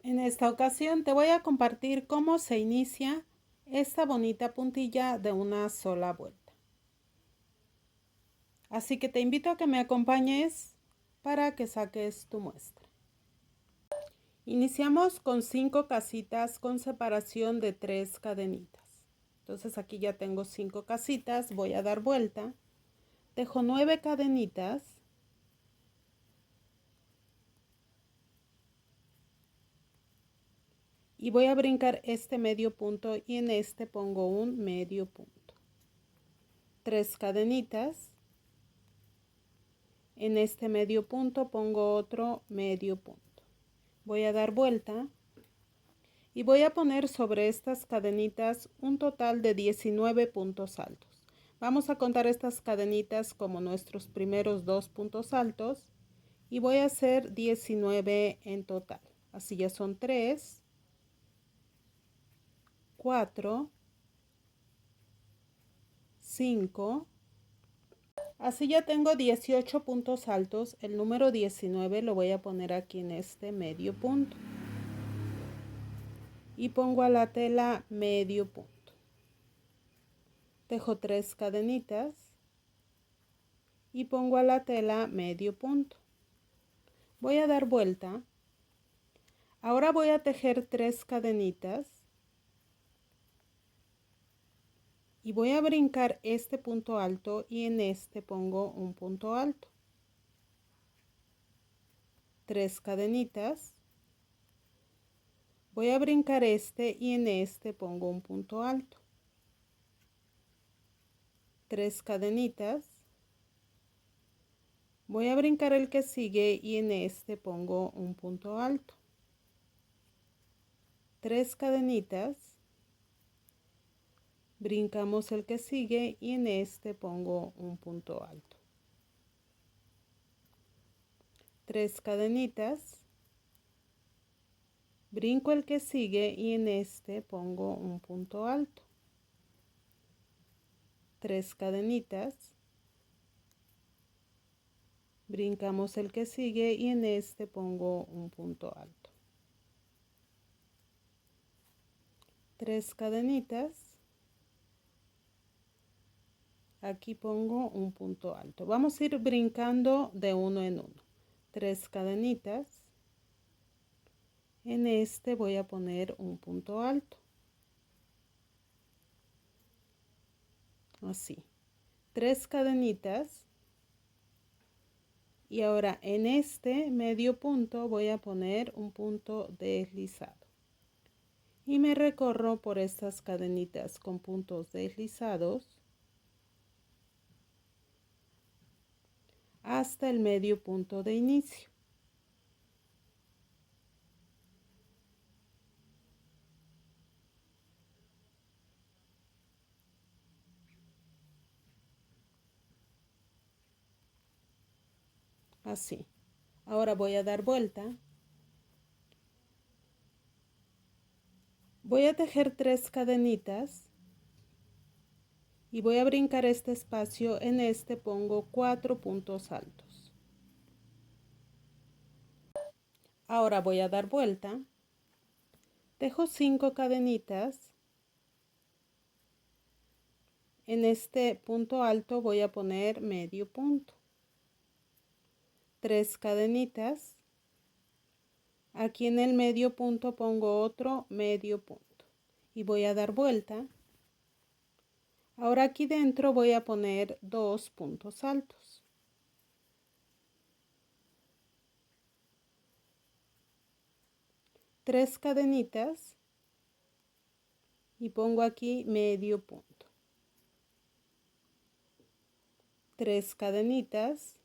En esta ocasión te voy a compartir cómo se inicia esta bonita puntilla de una sola vuelta. Así que te invito a que me acompañes para que saques tu muestra. Iniciamos con 5 casitas con separación de 3 cadenitas. Entonces aquí ya tengo 5 casitas, voy a dar vuelta, dejo 9 cadenitas y voy a brincar este medio punto y en este pongo un medio punto. 3 cadenitas. En este medio punto pongo otro medio punto. Voy a dar vuelta y voy a poner sobre estas cadenitas un total de 19 puntos altos. Vamos a contar estas cadenitas como nuestros primeros 2 puntos altos y voy a hacer 19 en total. Así ya son 3, 4, 5. Así ya tengo 18 puntos altos. El número 19 lo voy a poner aquí en este medio punto. Y pongo a la tela medio punto. Dejo 3 cadenitas y pongo a la tela medio punto. Voy a dar vuelta. Ahora voy a tejer 3 cadenitas y voy a brincar este punto alto y en este pongo un punto alto. 3 cadenitas. Voy a brincar este y en este pongo un punto alto. 3 cadenitas. Voy a brincar el que sigue y en este pongo un punto alto. 3 cadenitas, brincamos el que sigue y en este pongo un punto alto. 3 cadenitas, brinco el que sigue y en este pongo un punto alto. 3 cadenitas, brincamos el que sigue y en este pongo un punto alto. 3 cadenitas, aquí pongo un punto alto. Vamos a ir brincando de uno en uno. 3 cadenitas, en este voy a poner un punto alto. Así. 3 cadenitas. Y ahora en este medio punto voy a poner un punto deslizado. Y me recorro por estas cadenitas con puntos deslizados hasta el medio punto de inicio. Así. Ahora voy a dar vuelta. Voy a tejer 3 cadenitas y voy a brincar este espacio. En este pongo 4 puntos altos. Ahora voy a dar vuelta. Dejo 5 cadenitas. En este punto alto voy a poner medio punto. 3 cadenitas. Aquí en el medio punto pongo otro medio punto y voy a dar vuelta. Ahora aquí dentro voy a poner 2 puntos altos. Tres cadenitas y pongo aquí medio punto. 3 cadenitas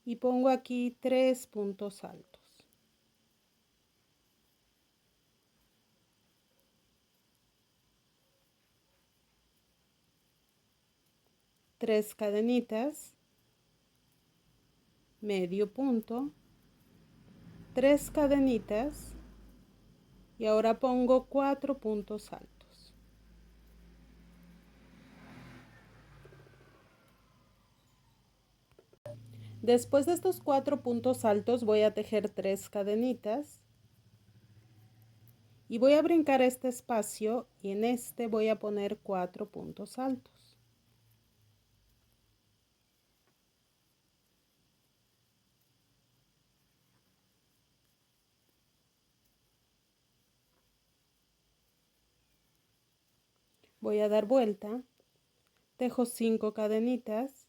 y pongo aquí 3 puntos altos. Tres cadenitas, medio punto, 3 cadenitas y ahora pongo 4 puntos altos. Después de estos 4 puntos altos voy a tejer 3 cadenitas y voy a brincar este espacio y en este voy a poner 4 puntos altos. Voy a dar vuelta, tejo 5 cadenitas,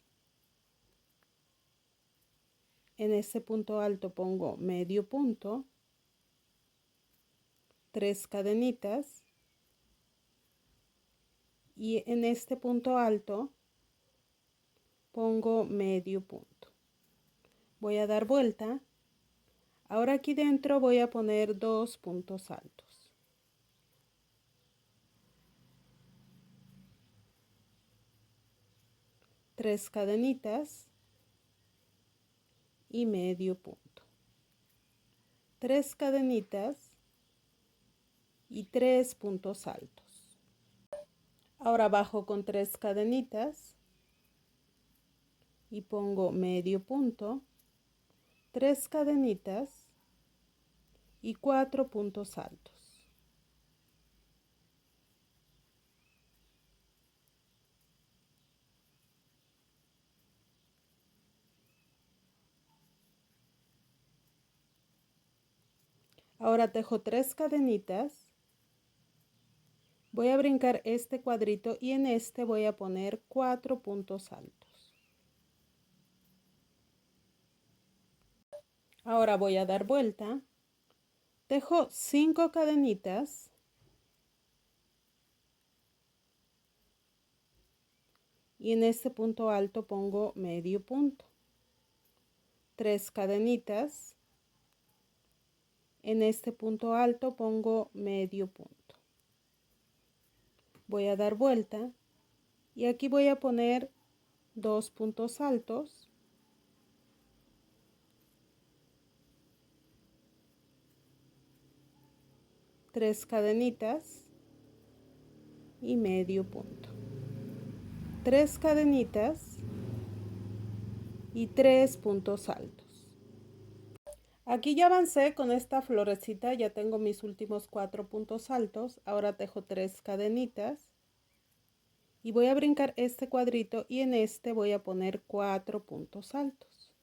en ese punto alto pongo medio punto, 3 cadenitas y en este punto alto pongo medio punto. Voy a dar vuelta. Ahora aquí dentro voy a poner 2 puntos altos. Tres cadenitas y medio punto. 3 cadenitas y 3 puntos altos. Ahora bajo con 3 cadenitas y pongo medio punto, 3 cadenitas y 4 puntos altos. Ahora tejo 3 cadenitas, voy a brincar este cuadrito y en este voy a poner 4 puntos altos. Ahora voy a dar vuelta, tejo 5 cadenitas y en este punto alto pongo medio punto, 3 cadenitas, en este punto alto pongo medio punto. Voy a dar vuelta y aquí voy a poner 2 puntos altos, tres cadenitas y medio punto, 3 cadenitas y 3 puntos altos. Aquí ya avancé con esta florecita, ya tengo mis últimos 4 puntos altos. Ahora tejo 3 cadenitas y voy a brincar este cuadrito y en este voy a poner 4 puntos altos.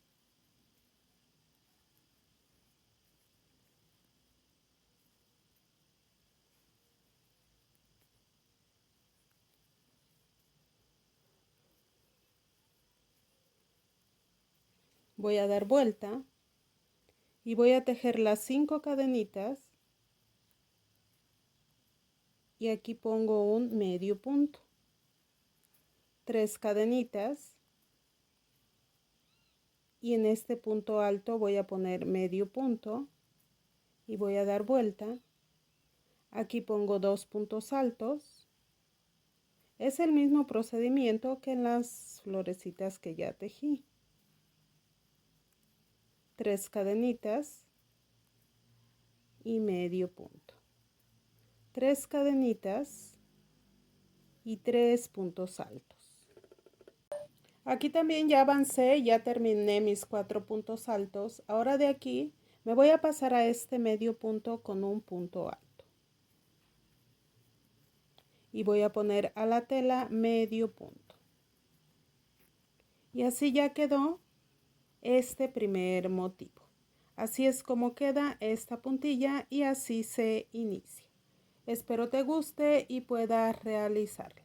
Voy a dar vuelta y voy a tejer las 5 cadenitas y aquí pongo un medio punto, 3 cadenitas y en este punto alto voy a poner medio punto y voy a dar vuelta. Aquí pongo 2 puntos altos. Es el mismo procedimiento que en las florecitas que ya tejí. 3 cadenitas y medio punto, 3 cadenitas y 3 puntos altos. Aquí también ya avancé, ya terminé mis 4 puntos altos. Ahora de aquí me voy a pasar a este medio punto con un punto alto y voy a poner a la tela medio punto. Y así ya quedó este primer motivo. Así es como queda esta puntilla y así se inicia. Espero te guste y puedas realizarla.